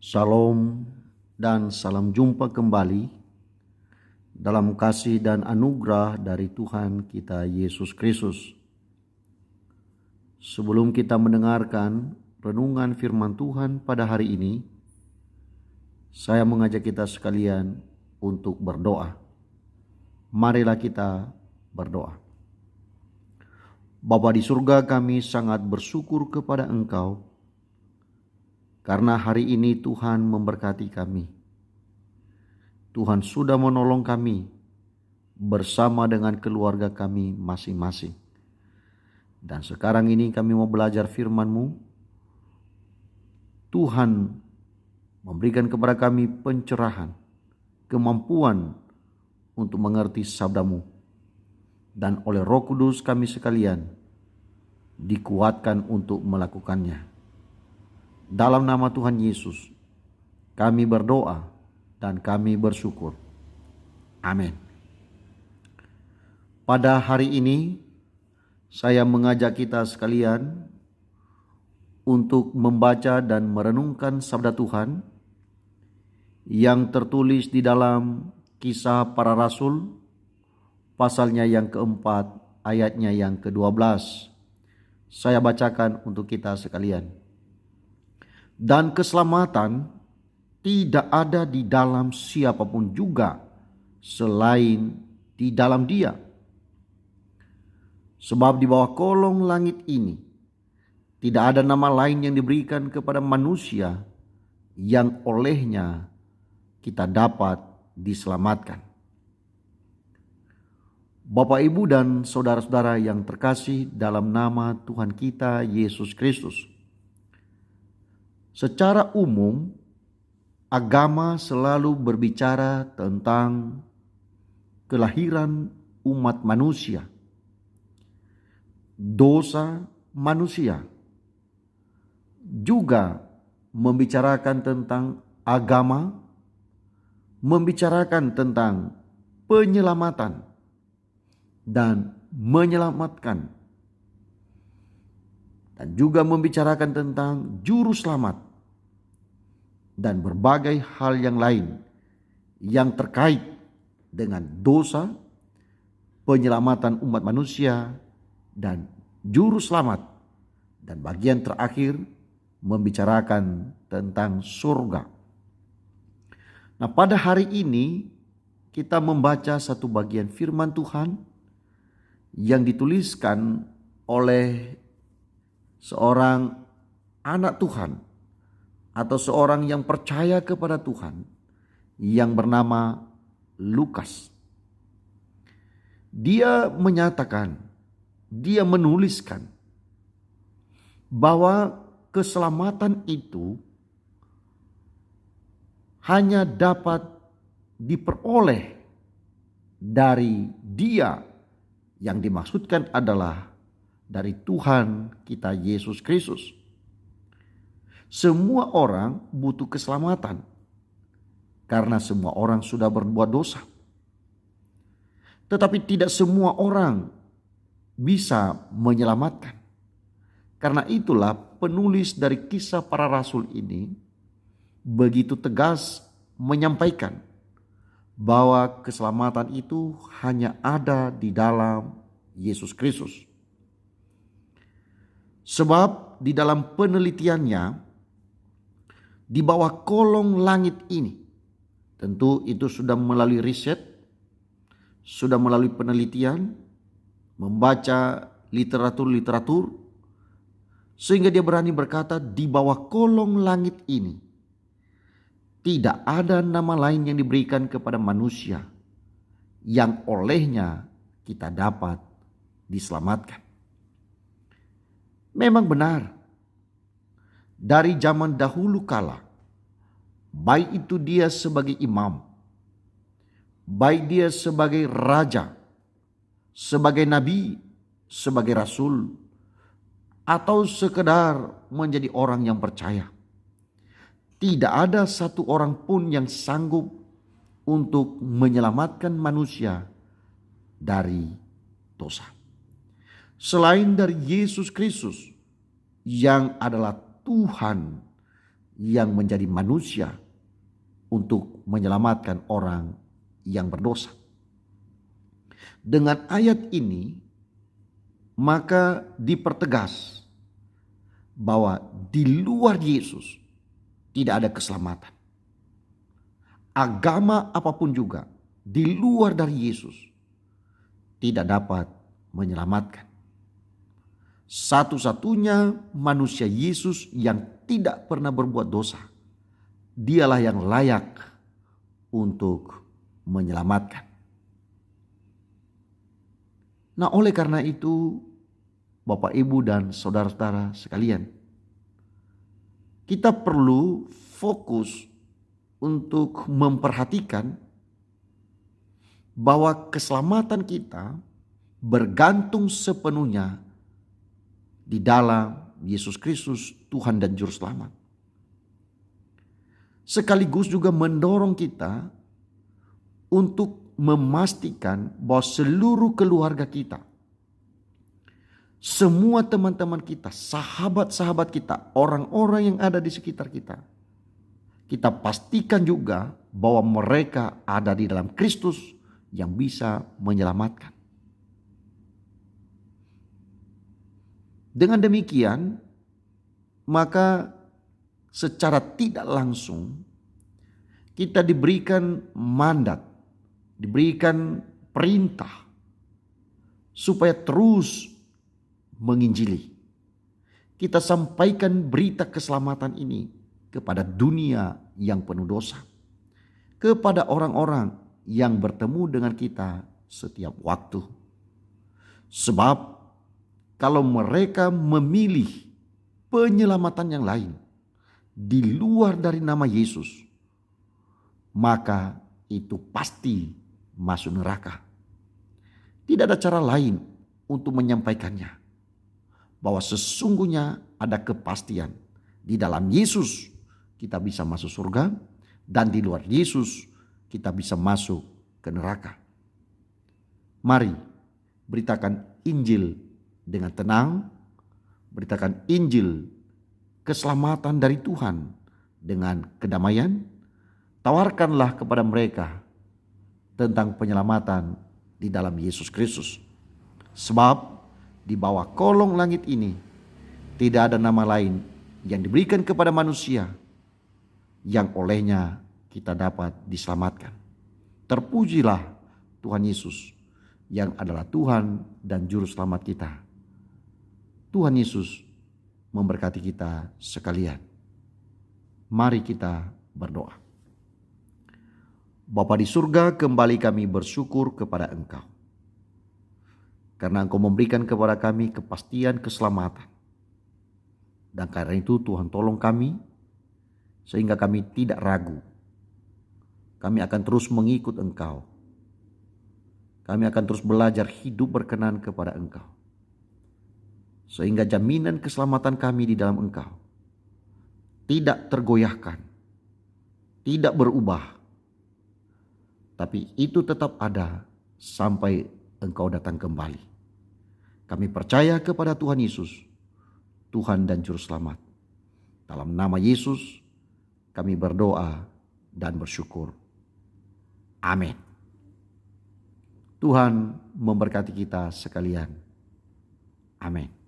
Salam dan salam jumpa kembali dalam kasih dan anugerah dari Tuhan kita Yesus Kristus. Sebelum kita mendengarkan renungan firman Tuhan pada hari ini, saya mengajak kita sekalian untuk berdoa. Marilah kita berdoa. Bapa di surga, kami sangat bersyukur kepada Engkau karena hari ini Tuhan memberkati kami. Tuhan sudah menolong kami bersama dengan keluarga kami masing-masing. Dan sekarang ini kami mau belajar firman-Mu. Tuhan memberikan kepada kami pencerahan, kemampuan untuk mengerti sabda-Mu. Dan oleh Roh Kudus kami sekalian dikuatkan untuk melakukannya. Dalam nama Tuhan Yesus, kami berdoa dan kami bersyukur. Amin. Pada hari ini, saya mengajak kita sekalian untuk membaca dan merenungkan sabda Tuhan yang tertulis di dalam Kisah Para Rasul, pasalnya yang keempat, ayatnya yang ke-12. Saya bacakan untuk kita sekalian. Dan keselamatan tidak ada di dalam siapapun juga selain di dalam Dia. Sebab di bawah kolong langit ini tidak ada nama lain yang diberikan kepada manusia yang olehnya kita dapat diselamatkan. Bapak, Ibu, dan saudara-saudara yang terkasih dalam nama Tuhan kita Yesus Kristus. Secara umum, agama selalu berbicara tentang kelahiran umat manusia, dosa manusia, juga membicarakan tentang agama, membicarakan tentang penyelamatan dan menyelamatkan, dan juga membicarakan tentang juru selamat dan berbagai hal yang lain yang terkait dengan dosa, penyelamatan umat manusia, dan juru selamat. Dan bagian terakhir membicarakan tentang surga. Nah, pada hari ini kita membaca satu bagian firman Tuhan yang dituliskan oleh seorang anak Tuhan atau seorang yang percaya kepada Tuhan yang bernama Lukas. Dia menyatakan, dia menuliskan bahwa keselamatan itu hanya dapat diperoleh dari Dia, yang dimaksudkan adalah dari Tuhan kita Yesus Kristus. Semua orang butuh keselamatan karena semua orang sudah berbuat dosa. Tetapi tidak semua orang bisa menyelamatkan. Karena itulah penulis dari Kisah Para Rasul ini begitu tegas menyampaikan bahwa keselamatan itu hanya ada di dalam Yesus Kristus. Sebab di dalam penelitiannya, di bawah kolong langit ini, tentu itu sudah melalui riset, sudah melalui penelitian, membaca literatur, sehingga dia berani berkata di bawah kolong langit ini tidak ada nama lain yang diberikan kepada manusia yang olehnya kita dapat diselamatkan. Memang benar, dari zaman dahulu kala, baik itu dia sebagai imam, baik dia sebagai raja, sebagai nabi, sebagai rasul, atau sekedar menjadi orang yang percaya, tidak ada satu orang pun yang sanggup untuk menyelamatkan manusia dari dosa. Selain dari Yesus Kristus yang adalah Tuhan yang menjadi manusia untuk menyelamatkan orang yang berdosa. Dengan ayat ini maka dipertegas bahwa di luar Yesus tidak ada keselamatan. Agama apapun juga di luar dari Yesus tidak dapat menyelamatkan. Satu-satunya manusia Yesus yang tidak pernah berbuat dosa, dialah yang layak untuk menyelamatkan. Nah, oleh karena itu, Bapak, Ibu, dan saudara-saudara sekalian, kita perlu fokus untuk memperhatikan bahwa keselamatan kita bergantung sepenuhnya di dalam Yesus Kristus, Tuhan dan Juru Selamat. Sekaligus juga mendorong kita untuk memastikan bahwa seluruh keluarga kita, semua teman-teman kita, sahabat-sahabat kita, orang-orang yang ada di sekitar kita, kita pastikan juga bahwa mereka ada di dalam Kristus yang bisa menyelamatkan. Dengan demikian, maka secara tidak langsung kita diberikan mandat, diberikan perintah supaya terus menginjili. Kita sampaikan berita keselamatan ini kepada dunia yang penuh dosa, kepada orang-orang yang bertemu dengan kita setiap waktu. Sebab kalau mereka memilih penyelamatan yang lain di luar dari nama Yesus, maka itu pasti masuk neraka. Tidak ada cara lain untuk menyampaikannya, bahwa sesungguhnya ada kepastian di dalam Yesus kita bisa masuk surga, dan di luar Yesus kita bisa masuk ke neraka. Mari beritakan Injil dengan tenang, beritakan Injil keselamatan dari Tuhan dengan kedamaian. Tawarkanlah kepada mereka tentang penyelamatan di dalam Yesus Kristus. Sebab di bawah kolong langit ini tidak ada nama lain yang diberikan kepada manusia yang olehnya kita dapat diselamatkan. Terpujilah Tuhan Yesus yang adalah Tuhan dan Juru Selamat kita. Tuhan Yesus memberkati kita sekalian. Mari kita berdoa. Bapa di surga, kembali kami bersyukur kepada Engkau, karena Engkau memberikan kepada kami kepastian keselamatan. Dan karena itu Tuhan, tolong kami sehingga kami tidak ragu. Kami akan terus mengikut Engkau. Kami akan terus belajar hidup berkenan kepada Engkau, sehingga jaminan keselamatan kami di dalam Engkau tidak tergoyahkan, tidak berubah, tapi itu tetap ada sampai Engkau datang kembali. Kami percaya kepada Tuhan Yesus, Tuhan dan Juru Selamat. Dalam nama Yesus kami berdoa dan bersyukur. Amin. Tuhan memberkati kita sekalian. Amin.